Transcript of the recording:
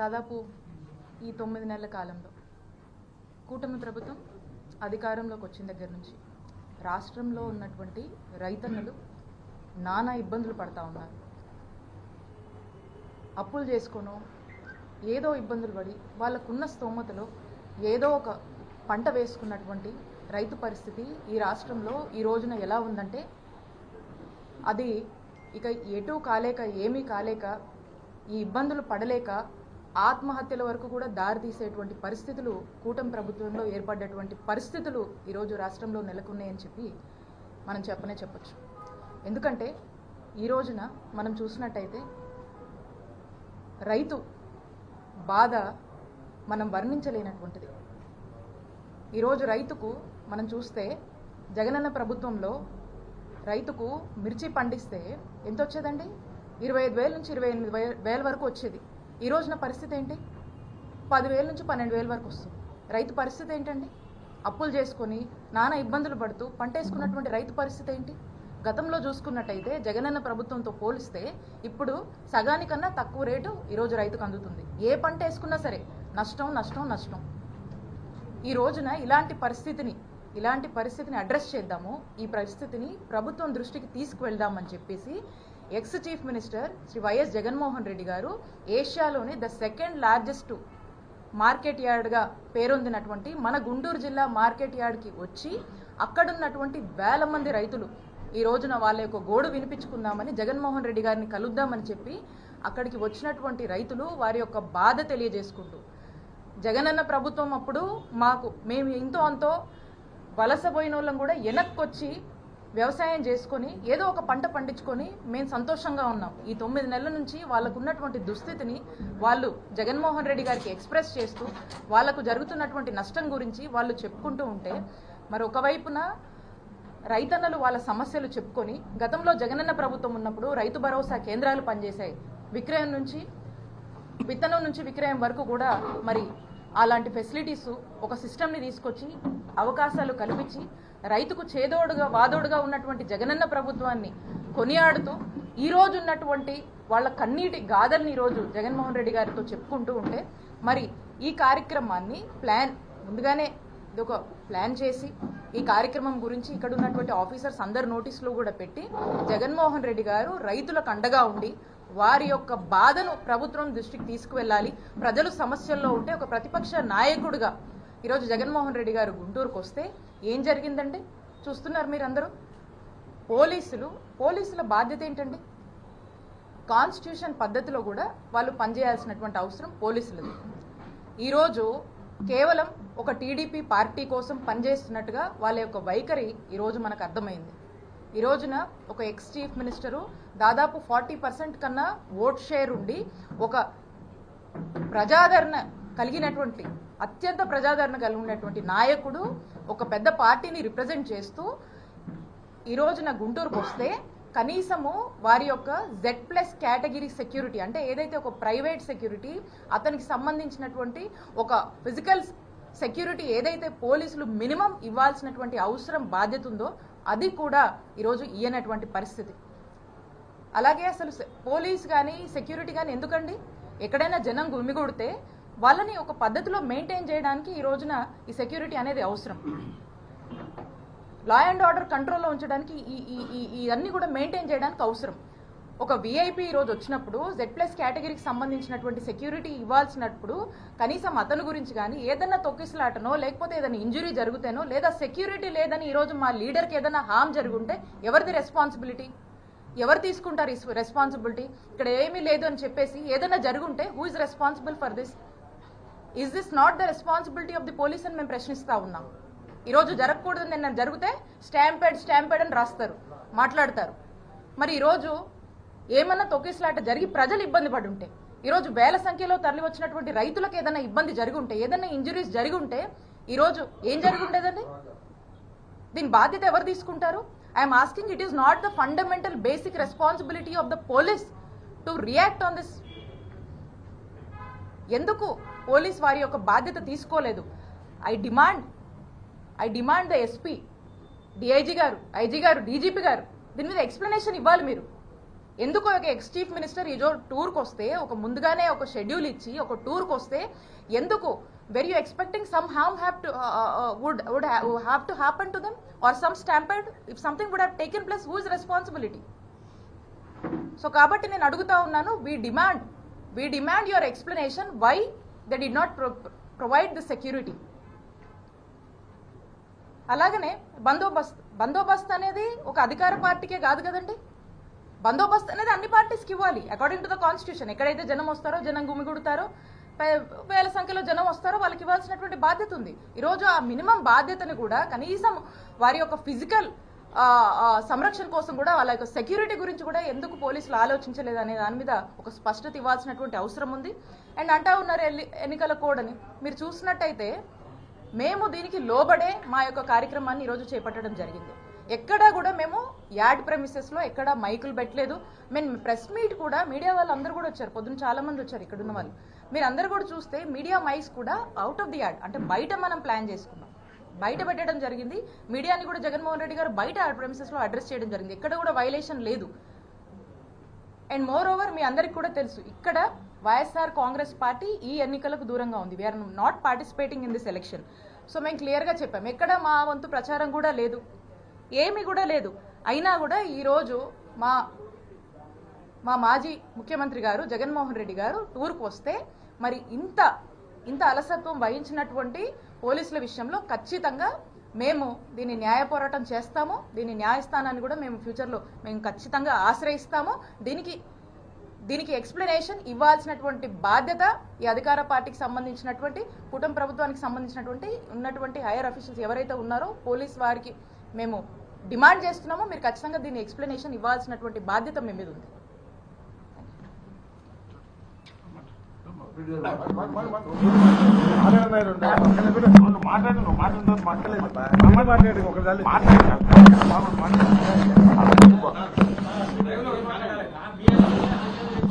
దాదాపు ఈ 9 నెలల కాలంలో కూటమి ప్రభుత్వం అధికారంలోకి వచ్చిన దగ్గర నుంచి రాష్ట్రంలో ఉన్నటువంటి రైతన్నలు నానా ఇబ్బందులు పడతా ఉన్నారు. అప్పులు చేసుకోనో ఏదో ఇబ్బందులు పడి వాళ్ళకున్న స్తోమతలో ఏదో ఒక పంట వేసుకున్నటువంటి రైతు పరిస్థితి ఈ రాష్ట్రంలో ఈ రోజున ఎలా ఉందంటే అది ఇక ఎటు కాలేక ఏమీ కాలేక ఈ ఇబ్బందులు పడలేక ఆత్మహత్యల వరకు కూడా దారి తీసేటువంటి పరిస్థితులు కూటమి ప్రభుత్వంలో ఏర్పడ్డటువంటి పరిస్థితులు ఈరోజు రాష్ట్రంలో నెలకొన్నాయని చెప్పి మనం చెప్పొచ్చు. ఎందుకంటే ఈ రోజున మనం చూసినట్టయితే రైతు బాధ మనం వర్ణించలేనటువంటిది. ఈరోజు రైతుకు మనం చూస్తే జగనన్న ప్రభుత్వంలో రైతుకు మిర్చి పండిస్తే ఎంత వచ్చేదండి? 25,000 నుంచి 28,000 వరకు వచ్చేది. ఈ రోజున పరిస్థితి ఏంటి? 10,000 నుంచి 12,000 వరకు వస్తుంది. రైతు పరిస్థితి ఏంటండి? అప్పులు చేసుకొని నానా ఇబ్బందులు పడుతూ పంట వేసుకున్నటువంటి రైతు పరిస్థితి ఏంటి? గతంలో చూసుకున్నట్టయితే జగనన్న ప్రభుత్వంతో పోలిస్తే ఇప్పుడు సగానికన్నా తక్కువ రేటు ఈరోజు రైతుకు అందుతుంది. ఏ పంట వేసుకున్నా సరే నష్టం. ఈ రోజున ఇలాంటి పరిస్థితిని అడ్రస్ చేద్దాము, ఈ పరిస్థితిని ప్రభుత్వం దృష్టికి తీసుకువెళ్దామని చెప్పేసి ex chief minister Shri YS Jaganmohan Reddy గారు ఏషియాలోని ద సెకండ్ లార్జెస్ట్ మార్కెట్ యార్డ్గా పేరొందినటువంటి మన గుంటూరు జిల్లా మార్కెట్ యార్డ్కి వచ్చి అక్కడున్నటువంటి వేల మంది రైతులు ఈ రోజున వాళ్ళ యొక్క గోడు వినిపించుకుందామని జగన్మోహన్ రెడ్డి గారిని కలుద్దామని చెప్పి అక్కడికి వచ్చినటువంటి రైతులు వారి యొక్క బాధ తెలియజేసుకుంటూ జగనన్న ప్రభుత్వం అప్పుడు మేము ఇంతో అంతో వలసపోయిన వాళ్ళం కూడా వెనక్కొచ్చి వ్యవసాయం చేసుకొని ఏదో ఒక పంట పండించుకొని మేము సంతోషంగా ఉన్నాం. ఈ 9 నెలల నుంచి వాళ్ళకు ఉన్నటువంటి దుస్థితిని వాళ్ళు జగన్మోహన్ రెడ్డి గారికి ఎక్స్ప్రెస్ చేస్తూ వాళ్లకు జరుగుతున్నటువంటి నష్టం గురించి వాళ్ళు చెప్పుకుంటూ ఉంటే మరి ఒకవైపున రైతన్నలు వాళ్ళ సమస్యలు చెప్పుకొని గతంలో జగనన్న ప్రభుత్వం ఉన్నప్పుడు రైతు భరోసా కేంద్రాలు పనిచేశాయి. విత్తనం నుంచి విక్రయం వరకు కూడా మరి అలాంటి ఫెసిలిటీస్ ఒక సిస్టమ్ని తీసుకొచ్చి అవకాశాలు కల్పించి రైతుకు చేదోడుగా వాదోడుగా ఉన్నటువంటి జగనన్న ప్రభుత్వాన్ని కొనియాడుతూ ఈ రోజు ఉన్నటువంటి వాళ్ళ కన్నీటి గాథల్ని ఈరోజు జగన్మోహన్ రెడ్డి గారితో చెప్పుకుంటూ ఉంటే మరి ఈ కార్యక్రమాన్ని ముందుగానే ఇదొక ప్లాన్ చేసి ఈ కార్యక్రమం గురించి ఇక్కడ ఉన్నటువంటి ఆఫీసర్స్ అందరు నోటీసులు కూడా పెట్టి జగన్మోహన్ రెడ్డి గారు రైతులకు అండగా ఉండి వారి యొక్క బాధను ప్రభుత్వం దృష్టికి తీసుకువెళ్ళాలి, ప్రజలు సమస్యల్లో ఉంటే ఒక ప్రతిపక్ష నాయకుడిగా ఈరోజు జగన్మోహన్ రెడ్డి గారు గుంటూరుకు వస్తే ఏం జరిగిందంటే చూస్తున్నారు మీరందరూ. పోలీసుల బాధ్యత ఏంటండి? కాన్స్టిట్యూషన్ పద్ధతిలో కూడా వాళ్ళు పనిచేయాల్సినటువంటి అవసరం పోలీసులది. ఈరోజు కేవలం ఒక టీడీపీ పార్టీ కోసం పనిచేస్తున్నట్టుగా వాళ్ళ యొక్క వైఖరి ఈరోజు మనకు అర్థమైంది. ఈ రోజున ఒక ఎక్స్ చీఫ్ మినిస్టరు దాదాపు 40% కన్నా ఓట్ షేర్ ఉండి ఒక అత్యంత ప్రజాదరణ కలిగినటువంటి నాయకుడు ఒక పెద్ద పార్టీని రిప్రజెంట్ చేస్తూ ఈ రోజున గుంటూరుకు వస్తే కనీసము వారి యొక్క Z+ కేటగిరీ సెక్యూరిటీ అంటే ఏదైతే ఒక ప్రైవేట్ సెక్యూరిటీ అతనికి సంబంధించినటువంటి ఒక ఫిజికల్ సెక్యూరిటీ ఏదైతే పోలీసులు మినిమం ఇవ్వాల్సినటువంటి అవసరం బాధ్యత ఉందో అది కూడా ఈరోజు ఇయ్యనటువంటి పరిస్థితి. అలాగే అసలు పోలీస్ కానీ సెక్యూరిటీ కానీ ఎందుకండి? ఎక్కడైనా జనం గుమిగూడితే వాళ్ళని ఒక పద్ధతిలో మెయింటైన్ చేయడానికి ఈ రోజున ఈ సెక్యూరిటీ అనేది అవసరం. లా అండ్ ఆర్డర్ కంట్రోల్లో ఉంచడానికి ఇవన్నీ కూడా మెయింటైన్ చేయడానికి అవసరం. ఒక విఐపి ఈరోజు వచ్చినప్పుడు Z+ కేటగిరీకి సంబంధించినటువంటి సెక్యూరిటీ ఇవ్వాల్సినప్పుడు కనీసం అతని గురించి కానీ ఏదైనా తొక్కిసలాటనో లేకపోతే ఏదైనా ఇంజురీ జరుగుతేనో లేదా సెక్యూరిటీ లేదని ఈరోజు మా లీడర్కి ఏదైనా హామ్ జరుగుంటే ఎవరిది రెస్పాన్సిబిలిటీ? ఎవరు తీసుకుంటారు ఈ రెస్పాన్సిబిలిటీ? ఇక్కడ ఏమీ లేదు అని చెప్పేసి ఏదైనా జరుగుంటే who is responsible for this? Is this not the responsibility of the police అని మేము ప్రశ్నిస్తా ఉన్నాం. ఈరోజు జరగకూడదు, నిన్న జరిగితే స్టాంపేడ్ అని రాస్తారు, మాట్లాడతారు. మరి ఈరోజు ఏమన్నా తొక్కిసలాట జరిగి ప్రజలు ఇబ్బంది పడి ఉంటే ఈరోజు వేల సంఖ్యలో తరలి వచ్చినటువంటి రైతులకు ఏదైనా ఇబ్బంది జరిగి ఉంటే ఏదైనా ఇంజురీస్ జరిగి ఉంటే ఈరోజు ఏం జరిగి ఉండేదండి? దీని బాధ్యత ఎవరు తీసుకుంటారు? I'm asking, it is not the fundamental basic responsibility of the police to react on this? ఎందుకు పోలీస్ వారి యొక్క బాధ్యత తీసుకోలేదు? I demand the SP, DIG గారు, ఐజీ గారు, డీజీపీ గారు దీని మీద ఎక్స్ప్లెనేషన్ ఇవ్వాలి. మీరు ఎందుకు ఒక ఎక్స్ చీఫ్ మినిస్టర్ ఈజో టూర్కి వస్తే ఒక ముందుగానే ఒక షెడ్యూల్ ఇచ్చి ఒక టూర్కి వస్తే ఎందుకు were you expecting some harm would have to happen to them or some stampede? If something would have taken place, who is responsibility? So కాబట్టి నేను అడుగుతా ఉన్నాను, we demand your explanation why they did not provide the security. అలాగనే బందోబస్తు అనేది ఒక అధికార పార్టీకే కాదు కదండి. బందోబస్తు అనేది అన్ని పార్టీస్కి ఇవ్వాలి అకార్డింగ్ టు ద కాన్స్టిట్యూషన్. ఎక్కడైతే జనం వస్తారో, జనం గుమిగూడుతారో, వేల సంఖ్యలో జనం వస్తారో వాళ్ళకి ఇవ్వాల్సినటువంటి బాధ్యత ఉంది. ఈరోజు ఆ మినిమం బాధ్యతని కూడా కనీసం వారి యొక్క ఫిజికల్ సంరక్షణ కోసం కూడా వాళ్ళ యొక్క సెక్యూరిటీ గురించి కూడా ఎందుకు పోలీసులు ఆలోచించలేదు అనే దాని మీద ఒక స్పష్టత ఇవ్వాల్సినటువంటి అవసరం ఉంది. అండ్ అంటా ఉన్నారు ఎన్నికల కోడ్ అని. మీరు చూసినట్టయితే మేము దీనికి లోబడే మా యొక్క కార్యక్రమాన్ని ఈరోజు చేపట్టడం జరిగింది. ఎక్కడా కూడా మేము యాడ్ ప్రెమిసెస్లో ఎక్కడ మైకులు పెట్టలేదు. మేము ప్రెస్ మీట్ కూడా మీడియా వాళ్ళు అందరూ కూడా వచ్చారు, పొద్దున్న చాలా మంది వచ్చారు ఇక్కడున్న వాళ్ళు. మీరు అందరూ కూడా చూస్తే మీడియా మైక్స్ కూడా అవుట్ ఆఫ్ ది యాడ్, అంటే బయట మనం ప్లాన్ చేసుకున్నాం, బయట పెట్టడం జరిగింది. మీడియాని కూడా జగన్మోహన్ రెడ్డి గారు బయట యాడ్ ప్రెమిసెస్లో అడ్రస్ చేయడం జరిగింది. ఎక్కడ కూడా వైలేషన్ లేదు. అండ్ మోర్ ఓవర్ మీ అందరికి కూడా తెలుసు, ఇక్కడ వైఎస్ఆర్ కాంగ్రెస్ పార్టీ ఈ ఎన్నికలకు దూరంగా ఉంది. We are not participating in this election. So మేము క్లియర్గా చెప్పాం, ఎక్కడ మా వంతు ప్రచారం కూడా లేదు, ఏమీ కూడా లేదు. అయినా కూడా ఈరోజు మా మాజీ ముఖ్యమంత్రి గారు జగన్మోహన్ రెడ్డి గారు టూర్కు వస్తే మరి ఇంత అలసత్వం వహించినటువంటి పోలీసుల విషయంలో ఖచ్చితంగా మేము దీన్ని న్యాయ పోరాటం చేస్తాము. దీని న్యాయస్థానాన్ని కూడా మేము ఫ్యూచర్లో మేము ఖచ్చితంగా ఆశ్రయిస్తాము. దీనికి ఎక్స్ప్లెనేషన్ ఇవ్వాల్సినటువంటి బాధ్యత ఈ అధికార పార్టీకి సంబంధించినటువంటి కుటుంబ ప్రభుత్వానికి ఉన్నటువంటి హైయర్ అఫీషియల్స్ ఎవరైతే ఉన్నారో పోలీస్ వారికి మేము డిమాండ్ చేస్తున్నామో మీరు ఖచ్చితంగా దీన్ని ఎక్స్ప్లెనేషన్ ఇవ్వాల్సినటువంటి బాధ్యత మీ మీద ఉంది. మాట్లాడు